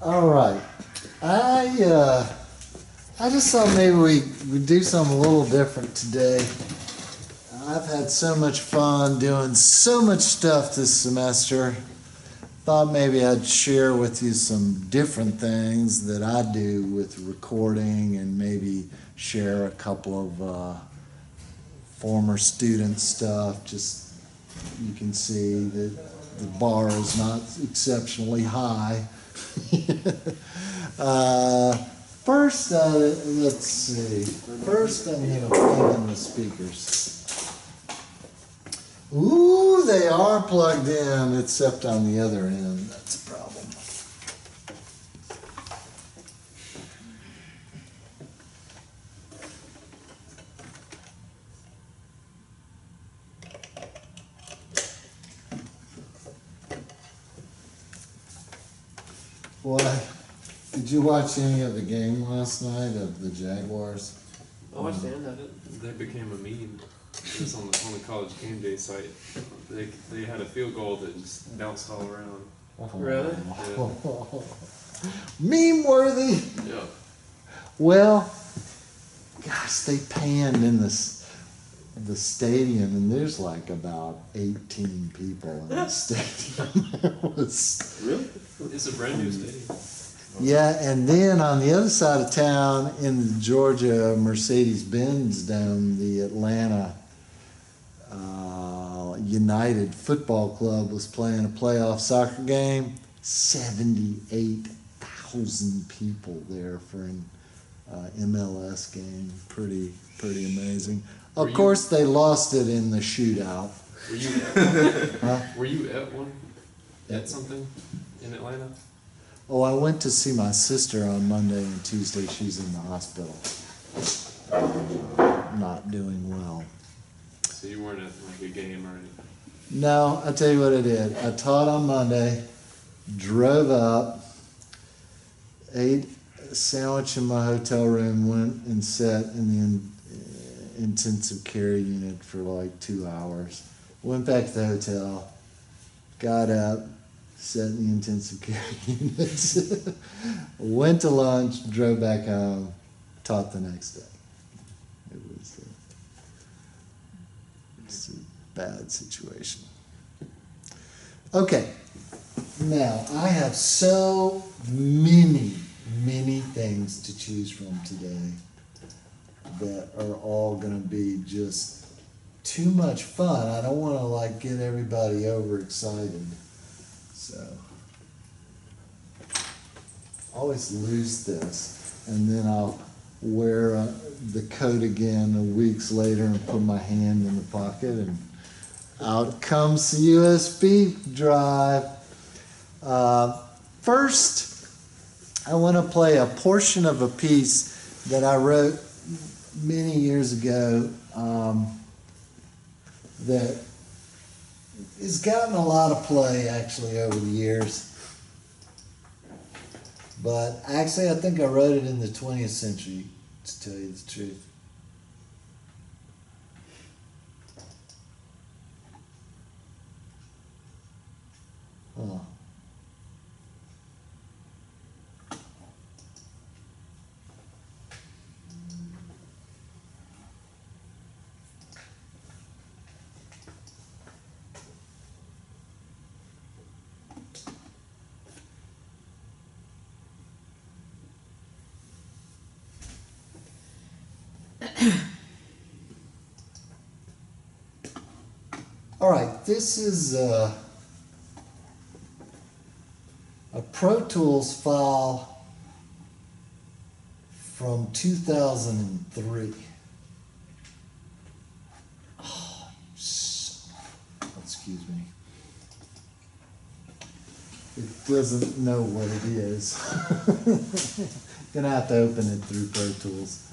All right. I just thought maybe we'd do something a little different today. I've had so much fun doing so much stuff this semester. Thought maybe I'd share with you some different things that I do with recording and maybe share a couple of former student stuff. Just you can see that the bar is not exceptionally high. First, let's see. First, I'm going to plug in the speakers. Ooh, they are plugged in, except on the other end. That's a problem. Boy, did you watch any of the game last night of the Jaguars? I watched the end of it. That became a meme. It was on the college game day site. They had a field goal that just bounced all around. Really? Yeah. Meme worthy. Yeah. Well, gosh, they panned in the stadium, and there's like about 18 people in the stadium. It was Really? It's a brand new stadium. yeah, and then on the other side of town, in the Georgia Mercedes-Benz Dome, the Atlanta United Football Club was playing a playoff soccer game. 78,000 people there for an MLS game. Pretty amazing. Of course, they lost it in the shootout. Were you at one? Huh? Were you at one? At something in Atlanta? Oh, I went to see my sister on Monday and Tuesday. She's in the hospital. Not doing well. So you weren't at like a game or anything? No, I'll tell you what I did. I taught on Monday, drove up, ate a sandwich in my hotel room, went and sat in the intensive care unit for like 2 hours. Went back to the hotel, got up, sat in the intensive care unit, went to lunch, drove back home, taught the next day. It was it's a bad situation. Okay, now I have so many things to choose from today that are all going to be just too much fun. I don't want to like get everybody overexcited. So I always lose this, and then I'll wear the coat again weeks later and put my hand in the pocket, and out comes the USB drive. First, I want to play a portion of a piece that I wrote many years ago that has gotten a lot of play actually over the years. But actually I think I wrote it in the 20th century, to tell you the truth. Huh. All right, this is a Pro Tools file from 2003. Oh, excuse me. It doesn't know what it is. Gonna have to open it through Pro Tools.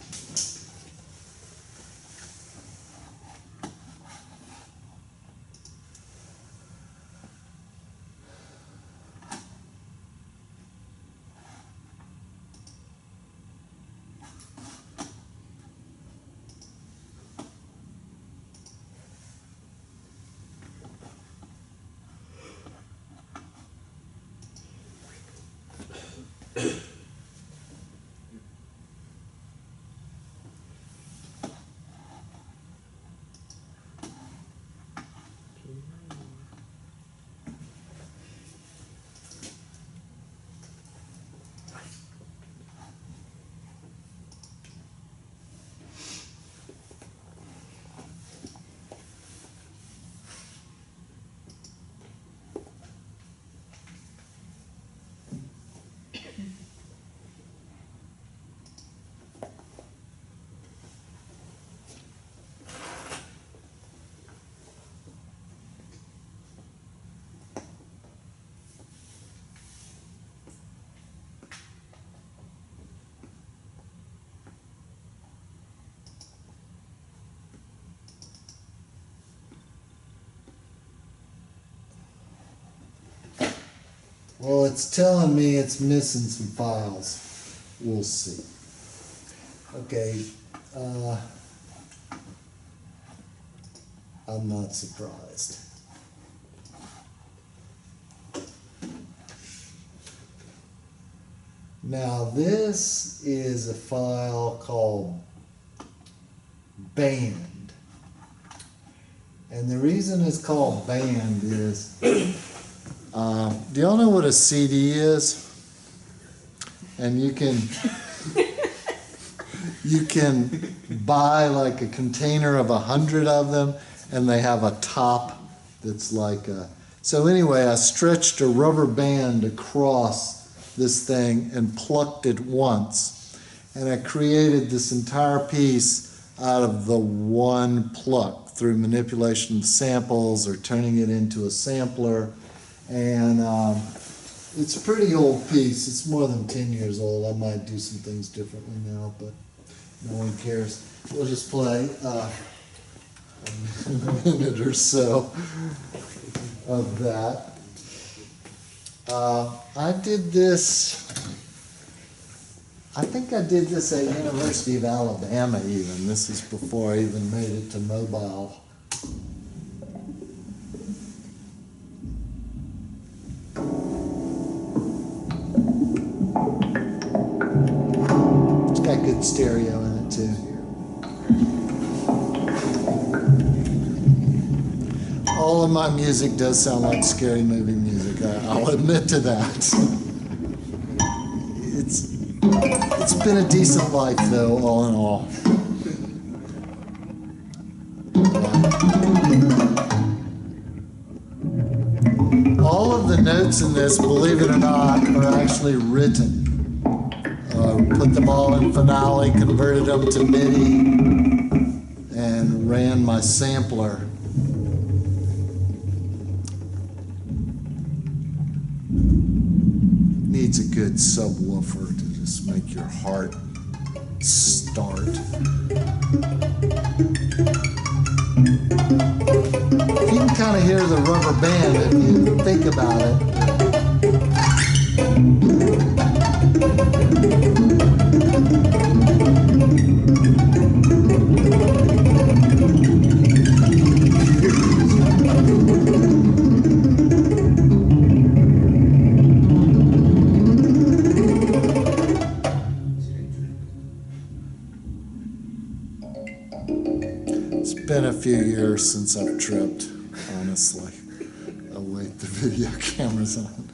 Well, it's telling me it's missing some files. We'll see. Okay, I'm not surprised. Now this is a file called band. And the reason it's called band is, do y'all know what a CD is? And you can buy like a container of 100 of them, and they have a top that's like a, so anyway, I stretched a rubber band across this thing and plucked it once, and I created this entire piece out of the one pluck through manipulation of samples or turning it into a sampler. And it's a pretty old piece. It's more than 10 years old. I might do some things differently now, but no one cares. We'll just play a minute or so of that. I did this, I think I did this at University of Alabama even. This is before I even made it to mobile. It's got good stereo in it too. All of my music does sound like scary movie music. I'll admit to that. It's been a decent life though, all in all. All of the notes in this, believe it or not, are actually written. Put them all in Finale, converted them to MIDI, and ran my sampler. Needs a good subwoofer to just make your heart start. You can kind of hear the rubber band if you think about it. It's been a few years since I've tripped, honestly. I'll wait, the video camera's on.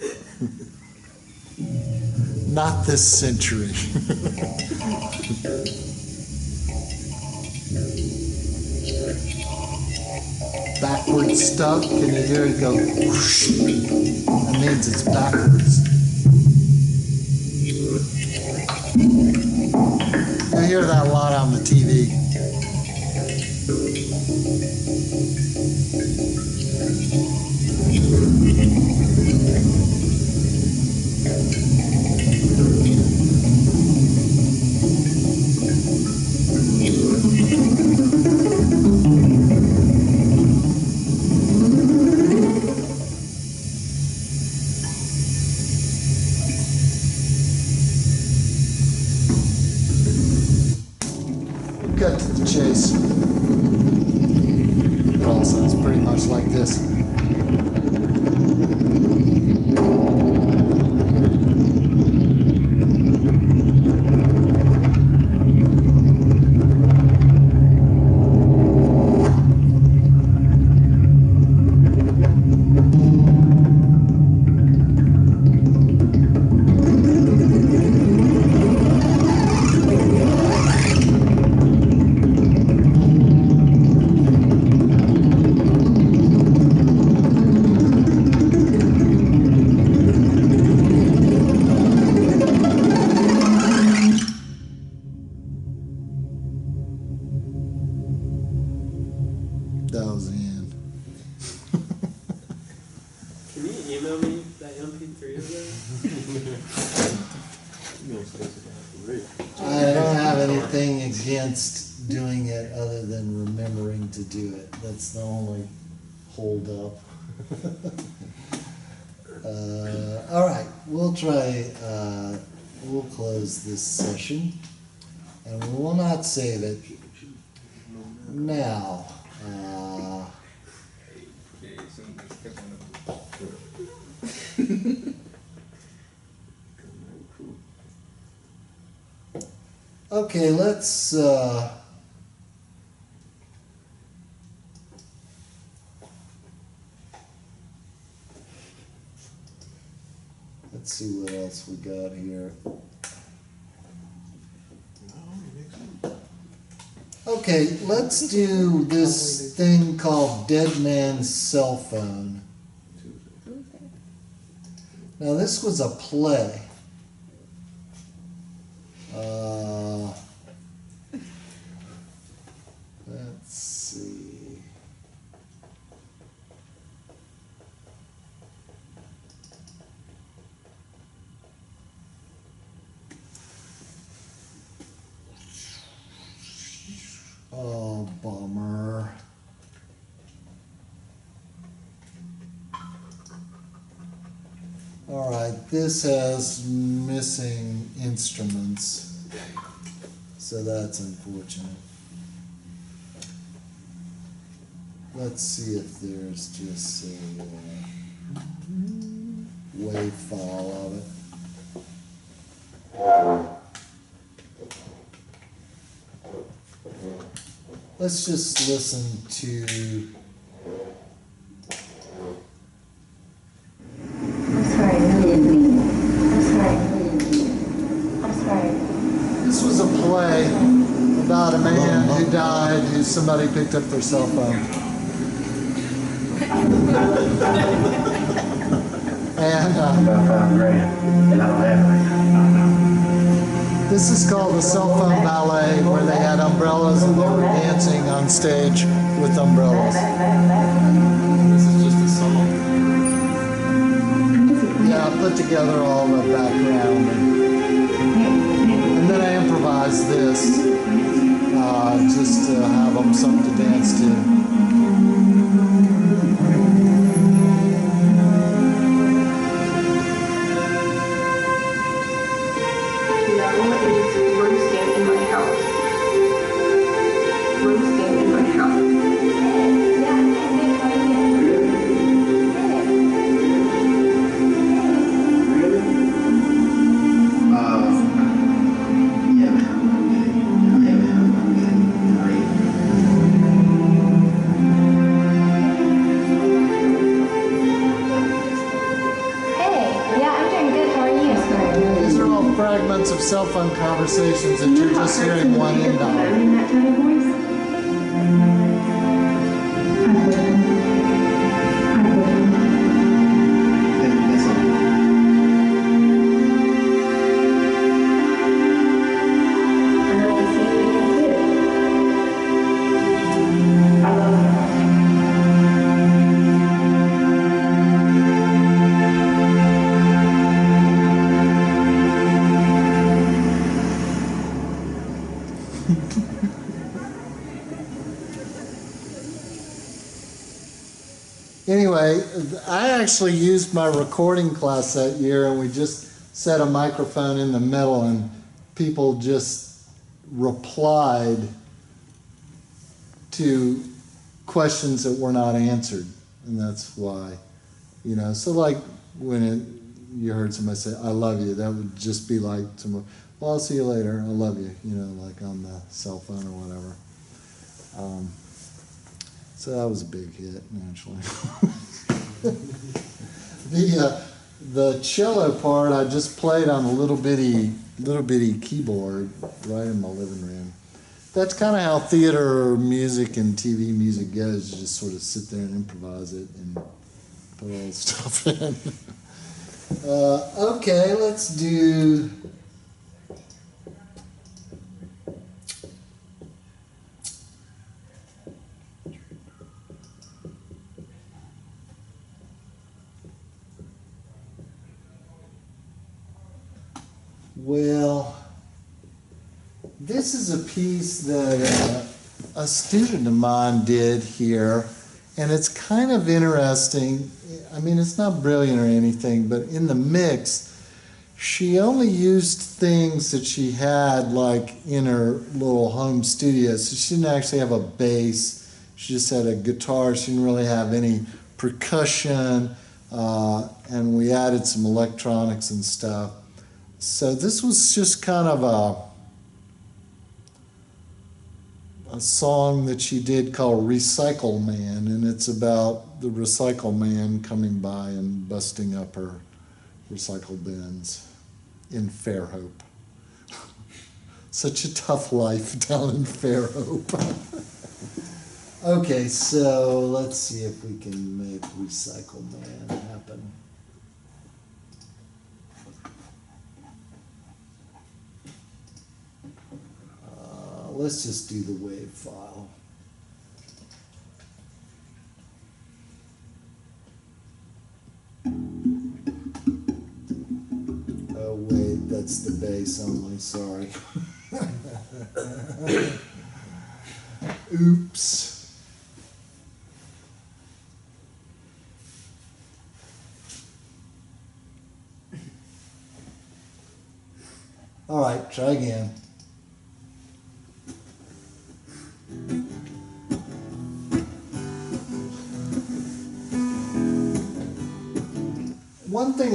Not this century. Backward stuff, can you hear it go whoosh? That means it's backwards. I hear that a lot on the TV. Cut to the chase. It all sounds pretty much like this. I don't have anything against doing it other than remembering to do it. That's the only hold up. All right, we'll try, we'll close this session and we will not save it. Now, okay, let's see what else we got here. Okay, let's do this thing called Dead Man's Cell Phone. Now this was a play. Let's see. Oh, bummer. All right, this has missing instruments, so that's unfortunate. Let's see if there's just a WAV file of it. Let's just listen to. This was a play about a man who died, who somebody picked up their cell phone. And this is called the Cell Phone Ballet, where they had umbrellas and they were dancing on stage with umbrellas. This is just a song. Yeah, I put together all the background and then I improvised this just to have them something to dance to. Fragments of cell phone conversations that you're just hearing one end of. Anyway, I actually used my recording class that year and we just set a microphone in the middle and people just replied to questions that were not answered. And that's why, you know, so like when you heard somebody say, I love you, that would just be like, someone, well, I'll see you later, I love you, you know, like on the cell phone or whatever. So that was a big hit, naturally. The cello part I just played on a little bitty keyboard right in my living room. That's kind of how theater music and TV music goes. You just sort of sit there and improvise it and put all the stuff in. Okay, let's do. Well, this is a piece that a student of mine did here, and it's kind of interesting. I mean, it's not brilliant or anything, but in the mix, she only used things that she had like in her little home studio. So she didn't actually have a bass. She just had a guitar. She didn't really have any percussion, and we added some electronics and stuff. So this was just kind of a song that she did called Recycle Man, and it's about the recycle man coming by and busting up her recycle bins in Fairhope. Such a tough life down in Fairhope. Okay, so let's see if we can make Recycle Man happen. Let's just do the WAV file. Oh wait, that's the bass only, sorry. Oops. All right, try again. One thing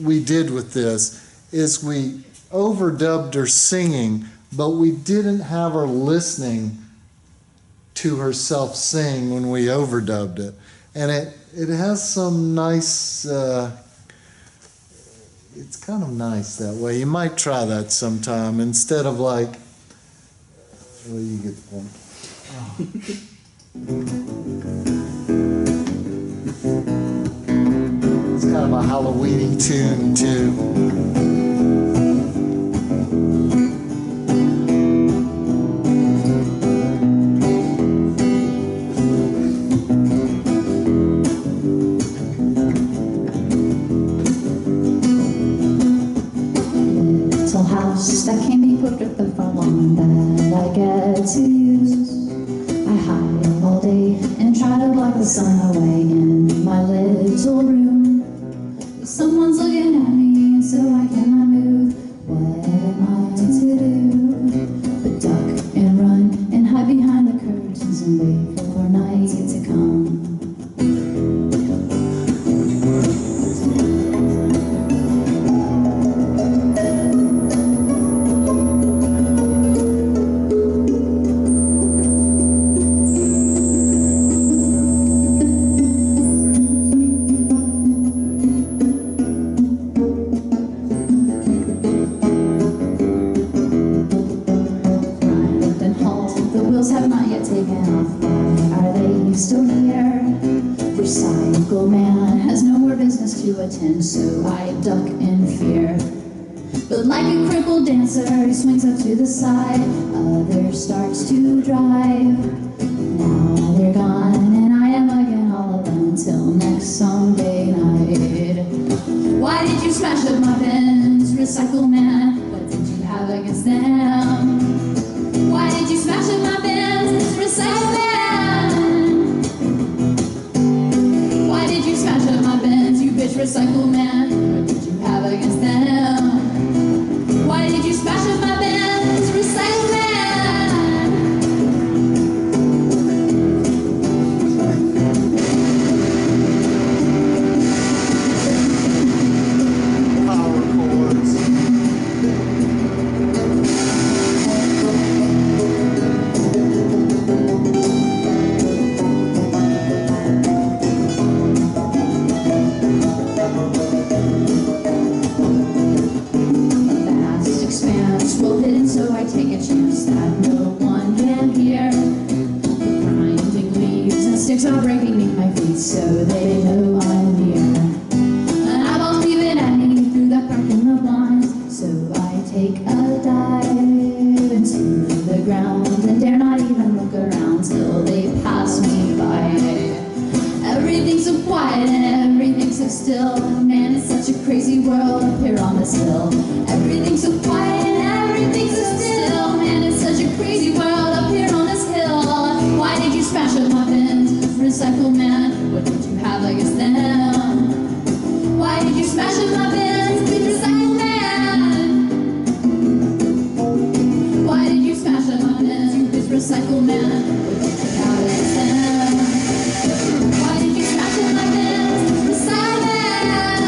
we did with this is we overdubbed her singing, but we didn't have her listening to herself sing when we overdubbed it. And it has some nice, it's kind of nice that way. You might try that sometime instead of like, well, you get the point. Oh. It's kind of a Halloweeny tune too. Little house that can be put with the front lawn that I get to use. I hide all day and try to block the sun away in my little room. Someone's looking at me and so I cannot move. What am I to do? But duck and run and hide behind the curtains and wait for night to come. Have not yet taken off. Why are they still here? Recycle man has no more business to attend, so I duck in fear. But like a crippled dancer, he swings up to the side. Others starts to drive. Now they're gone, and I am again all alone till next Sunday night. Why did you smash up my bins, recycle man? What did you have against them? Why did you smash up my bins, recycle man? Why did you smash up my bins, you bitch recycle man? What did you have against them? Why did you smash up my bins, recycle man? Power chords. world up here on this hill. Everything's so quiet and everything's so still. Man, it's such a crazy world up here on this hill. Why did you smash up my bins? Recycle man, what did you have against them? Why did you smash up my bins? Recycle man. Why did you smash up my bins? Recycle man, what did you have against them? Why did you smash up my bins? Recycle man.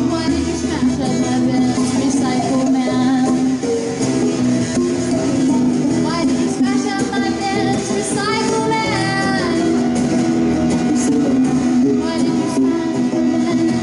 Why did you smash up my bins? Recycle man. Why did you smash up my bins? Recycle man. Why did you smash up my bins?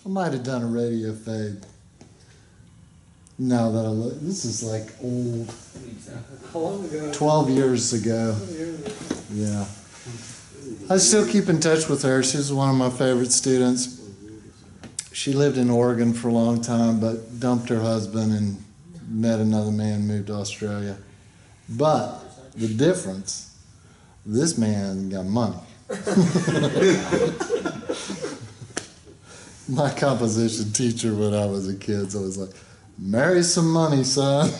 I might have done a radio fade. Now that I look, this is like old, How long ago? 12 years ago. Yeah. I still keep in touch with her. She was one of my favorite students. She lived in Oregon for a long time, but dumped her husband and met another man, moved to Australia. But the difference, this man got money. My composition teacher when I was a kid, so I was like, marry some money, son.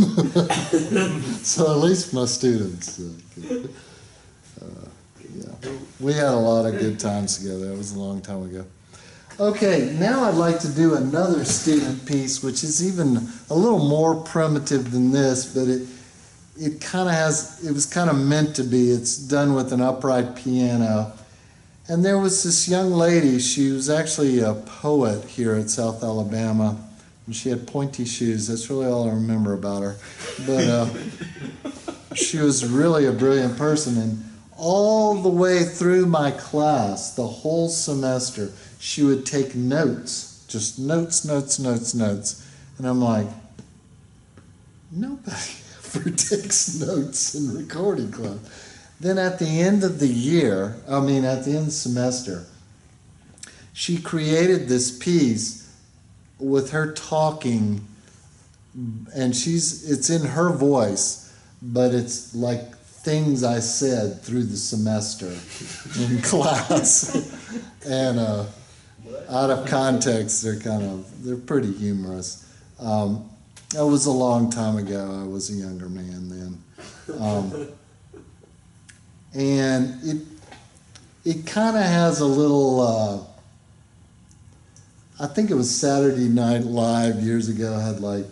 So at least my students. Yeah. We had a lot of good times together. That was a long time ago. Okay, now I'd like to do another student piece, which is even a little more primitive than this, but it kind of has, it was kind of meant to be. It's done with an upright piano. And there was this young lady, she was actually a poet here at South Alabama, and she had pointy shoes. That's really all I remember about her. But she was really a brilliant person, and all the way through my class, the whole semester, she would take notes, just notes. And I'm like, nobody ever takes notes in recording club. Then at the end of the year, at the end of the semester, she created this piece with her talking, and it's in her voice, but it's like things I said through the semester in class. And out of context, they're pretty humorous. That was a long time ago. I was a younger man then. And it kind of has a little, I think it was Saturday Night Live years ago, had like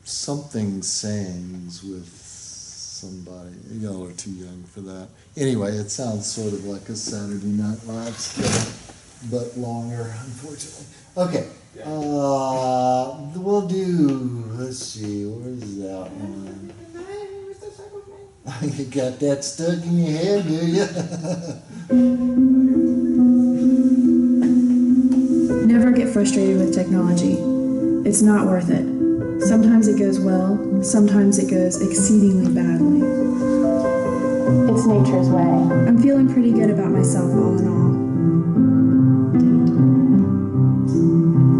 something sayings with somebody. Y'all are too young for that. Anyway, it sounds sort of like a Saturday Night Live skit, but longer, unfortunately. Okay, we'll do, let's see, where's that one? You got that stuck in your head, do you? Never get frustrated with technology. It's not worth it. Sometimes it goes well, sometimes it goes exceedingly badly. It's nature's way. I'm feeling pretty good about myself all in all.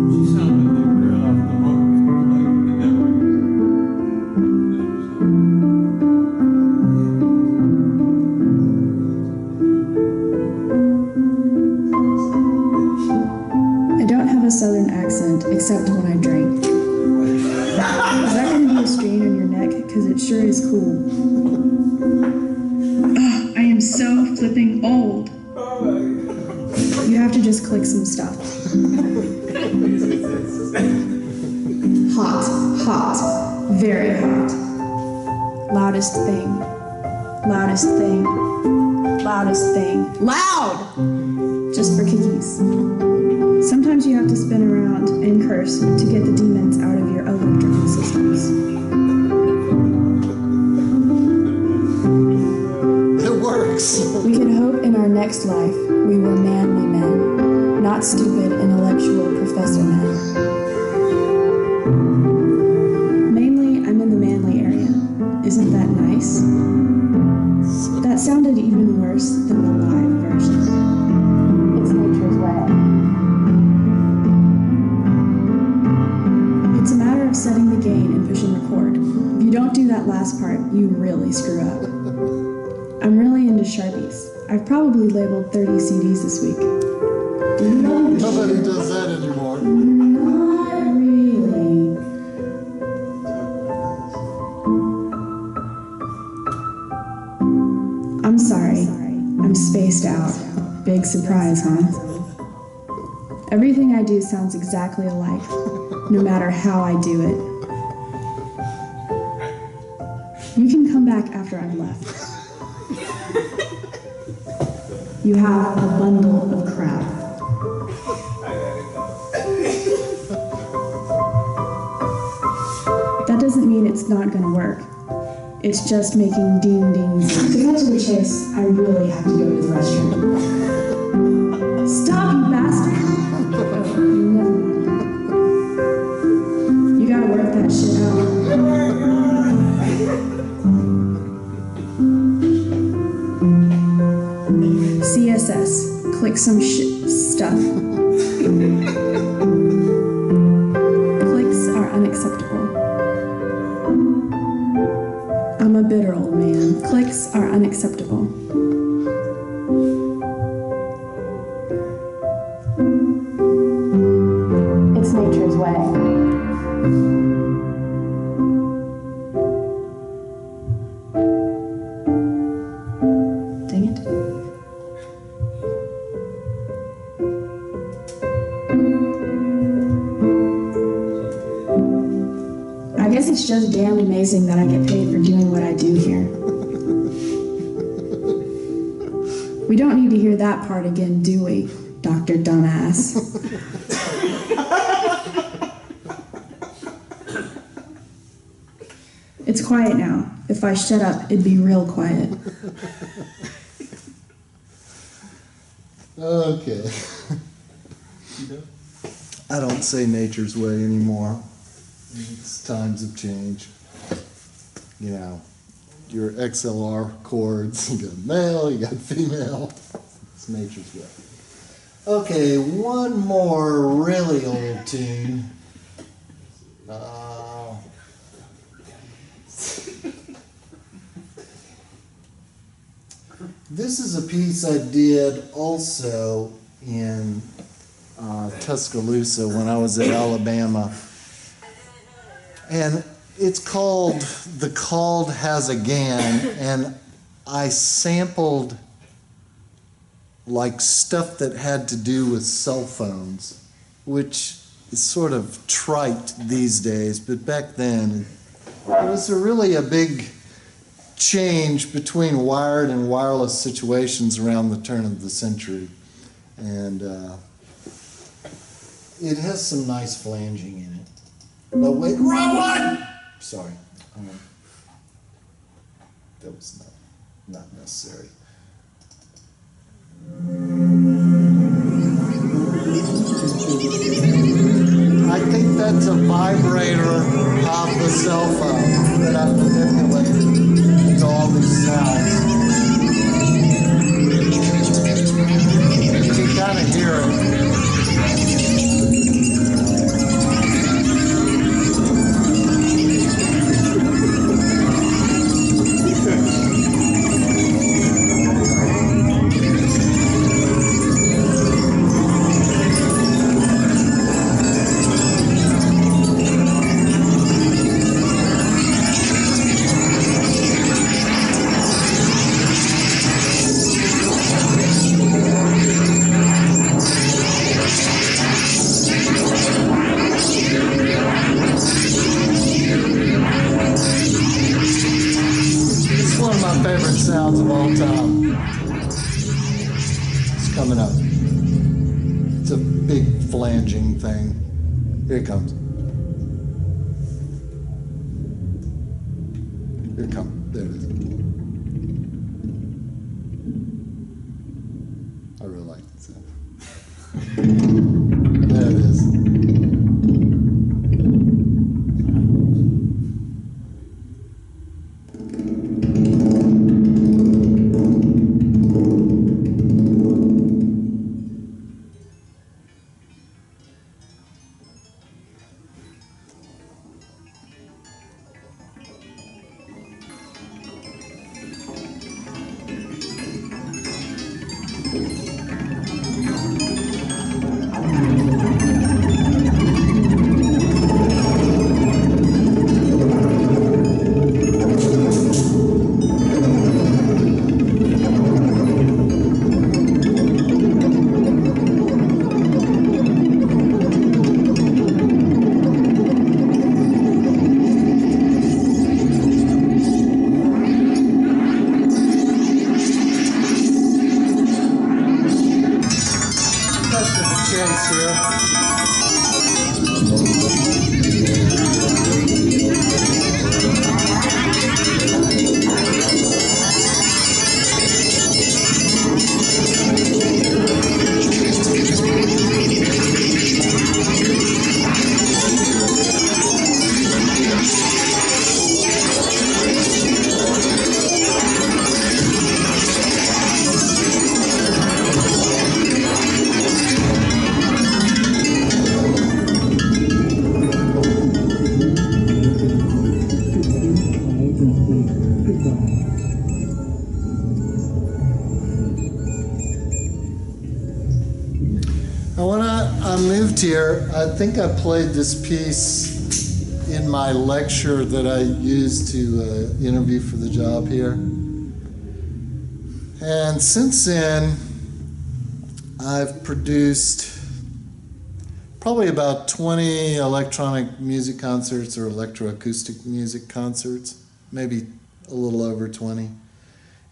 She sounded like a girl off the hook, like the devil. I don't have a southern accent except when I drink. Is that going to be a strain on your neck? Because it sure is cool. Ugh, I am so flipping old. You have to just click some stuff. Hot, very hot. Loudest thing, loudest thing, loudest thing. Loud! Just for kickies. Sometimes you have to spin around and curse to get the demons out of your electrical systems. It works. We can hope in our next life we were manly men, not stupid intellectual professors. of setting the gain and pushing record. If you don't do that last part, you really screw up. I'm really into Sharpies. I've probably labeled 30 CDs this week. Nobody does that anymore. Not really. I'm sorry. I'm spaced out. Big surprise, huh? Everything I do sounds exactly alike, no matter how I do it. You can come back after I've left. You have a bundle of crap. That doesn't mean it's not gonna work. It's just making ding-dings. To cut to the chase, I really have to go to the restroom. Stop, you bastard! Oh, never mind. You gotta work that shit out. CSS. Click some stuff. Clicks are unacceptable. I'm a bitter old man. Clicks are unacceptable. It's nature's way. Dang it. I guess it's just damned amazing that I get paid for doing what I do here. We don't need to hear that part again, do we, Dr. Dumbass? It's quiet now. If I shut up, it'd be real quiet. Okay. I don't say nature's way anymore. It's times have changed. You know, your XLR chords, you got male, you got female. It's nature's way. Okay, one more really old tune. This is a piece I did also in Tuscaloosa when I was at Alabama. And it's called The Called Has a Gan, and I sampled like stuff that had to do with cell phones, which is sort of trite these days, but back then it was really a big change between wired and wireless situations around the turn of the century. And it has some nice flanging in it. But wait, wrong one! Sorry. That was not necessary. I think that's a vibrator of the cell phone that I've manipulated into all these sounds. You can kind of hear it. Sounds of all time. It's coming up. It's a big flanging thing. Here it comes. Here it comes. There it is. I really like it. There it is. year, I think I played this piece in my lecture that I used to interview for the job here. And since then, I've produced probably about 20 electronic music concerts or electroacoustic music concerts, maybe a little over 20.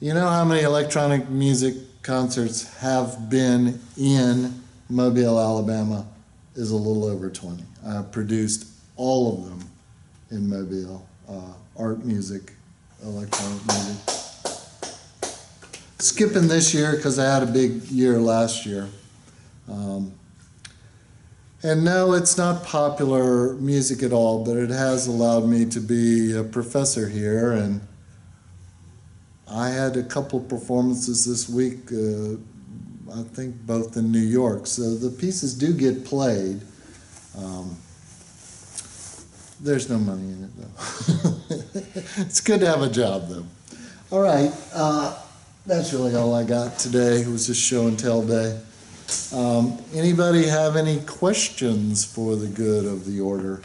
You know how many electronic music concerts have been in Mobile, Alabama? Is a little over 20. I produced all of them in Mobile, art music, electronic music. Skipping this year because I had a big year last year. And no, it's not popular music at all, but it has allowed me to be a professor here, and I had a couple performances this week, I think both in New York, so the pieces do get played. There's no money in it, though. It's good to have a job, though. All right, that's really all I got today. It was just show and tell day. Anybody have any questions for the good of the order?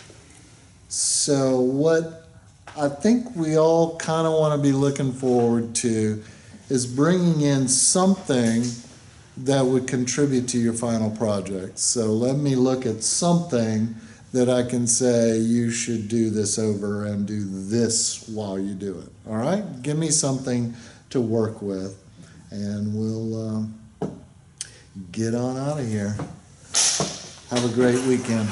So what I think we all kind of want to be looking forward to is bringing in something that would contribute to your final project. So let me look at something that I can say you should do this over and do this while you do it. All right? Give me something to work with, and we'll get on out of here. Have a great weekend.